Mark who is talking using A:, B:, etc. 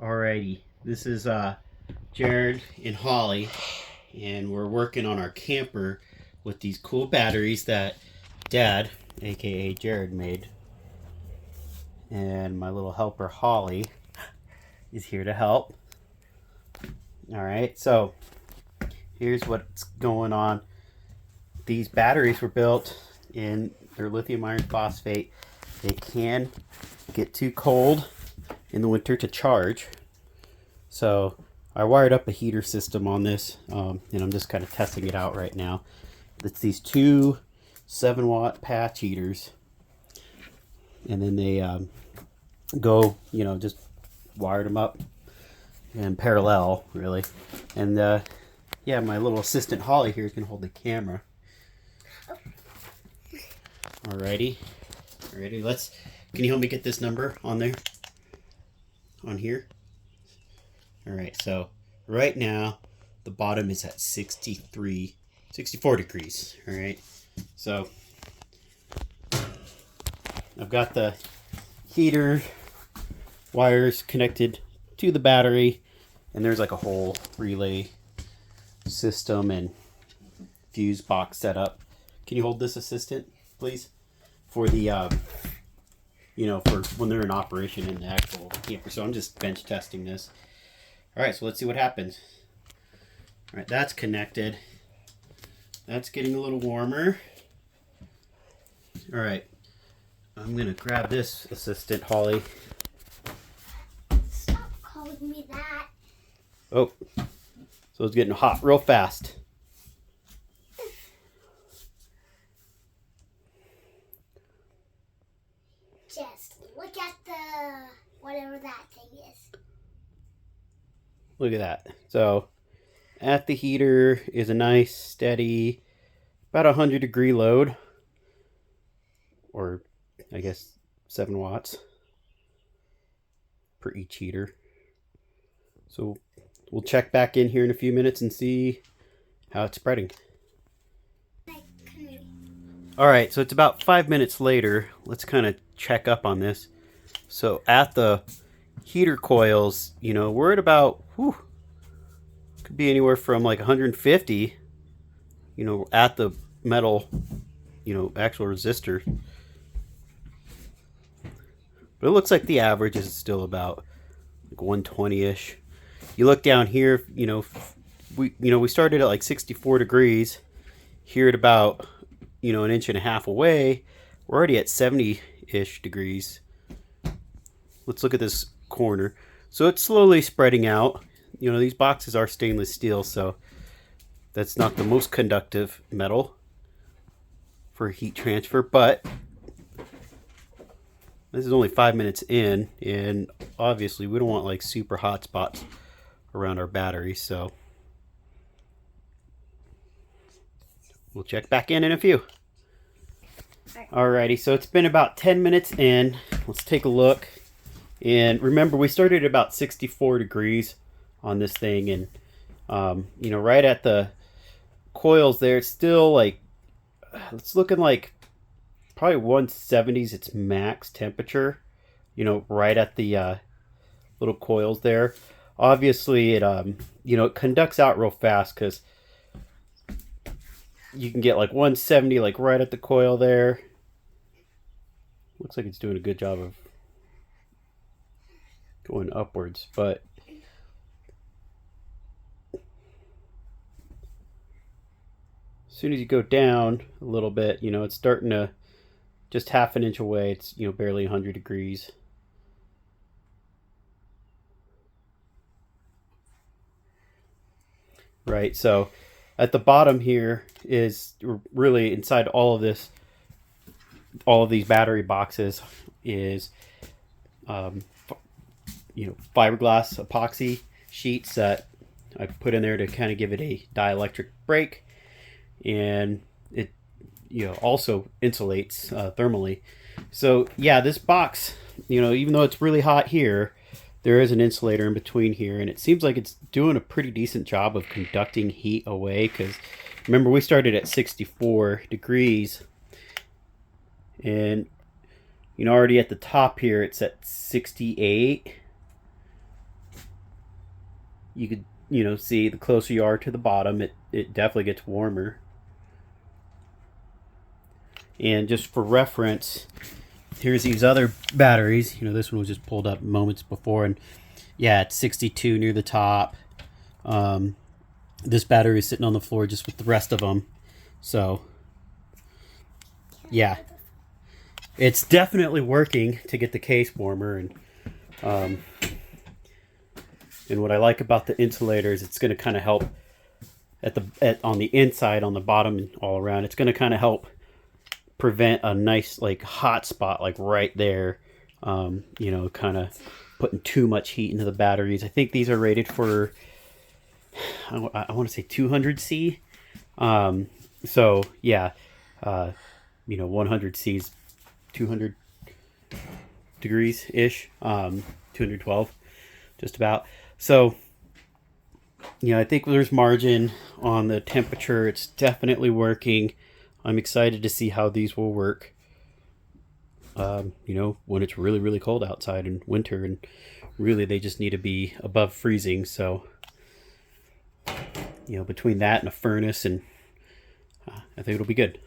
A: Alrighty, this is Jared and Holly, and we're working on our camper with these cool batteries that Dad, aka Jared, made. And my little helper Holly is here to help. Alright, so here's what's going on. These batteries were built in their lithium iron phosphate. They can get too cold in the winter to charge. So I wired up a heater system on this, and I'm just kind of testing it out right now. It's these two 7-watt patch heaters, and then they go, just wired them up in parallel, really. And yeah, my little assistant Holly here can hold the camera. Alrighty, can you help me get this number on there? On here? Alright, so right now the bottom is at 64 degrees. Alright, so I've got the heater wires connected to the battery, and there's like a whole relay system and fuse box set up. Can you hold this, assistant, please? For the for when they're in operation in the actual camper. So I'm just bench testing this. Alright, so let's see what happens. Alright, that's connected. That's getting a little warmer. Alright, I'm gonna grab this, assistant Holly.
B: Stop calling me that.
A: Oh, so it's getting hot real fast.
B: Just look at the whatever that thing is.
A: Look at that. So at the heater is a nice steady about 100-degree load, or I guess 7 watts per each heater. So we'll check back in here in a few minutes and see how it's spreading. Alright, so it's about 5 minutes later. Let's kind of check up on this. So at the heater coils, we're at about, could be anywhere from like 150, at the metal, actual resistor. But it looks like the average is still about like 120-ish. You look down here, we started at like 64 degrees. Here at about, an inch and a half away, we're already at 70-ish degrees. Let's look at this corner. So it's slowly spreading out. These boxes are stainless steel, so that's not the most conductive metal for heat transfer, but this is only 5 minutes in, and obviously we don't want like super hot spots around our battery, so we'll check back in a few. Alrighty, so it's been about 10 minutes in. Let's take a look. And remember, we started at about 64 degrees on this thing, and right at the coils there, it's still like, it's looking like probably 170s its max temperature, right at the little coils there. Obviously it it conducts out real fast, because you can get like 170 like right at the coil there. Looks like it's doing a good job of going upwards, but as soon as you go down a little bit, it's starting to just half an inch away. It's barely 100 degrees. Right, so at the bottom here is really inside all of this, all of these battery boxes is fiberglass epoxy sheets that I put in there to kind of give it a dielectric break, and it also insulates thermally. So yeah, this box, even though it's really hot here, there is an insulator in between here, and it seems like it's doing a pretty decent job of conducting heat away, because remember, we started at 64 degrees, and already at the top here it's at 68. you could, you know, see the closer you are to the bottom, it definitely gets warmer. And just for reference, here's these other batteries. You know, this one was just pulled up moments before, and yeah, it's 62 near the top. This battery is sitting on the floor just with the rest of them. So, yeah, it's definitely working to get the case warmer. And what I like about the insulator is it's going to kind of help on the inside, on the bottom, and all around. It's going to kind of help prevent a nice like hot spot like right there. You know, kind of putting too much heat into the batteries. I think these are rated for, I want to say 200C. So yeah, you know, 100C is 200 degrees ish, 212 just about. So, you know, I think there's margin on the temperature. It's definitely working. I'm excited to see how these will work. You know, when it's really, really cold outside in winter, and really they just need to be above freezing. So, you know, between that and a furnace, and I think it'll be good.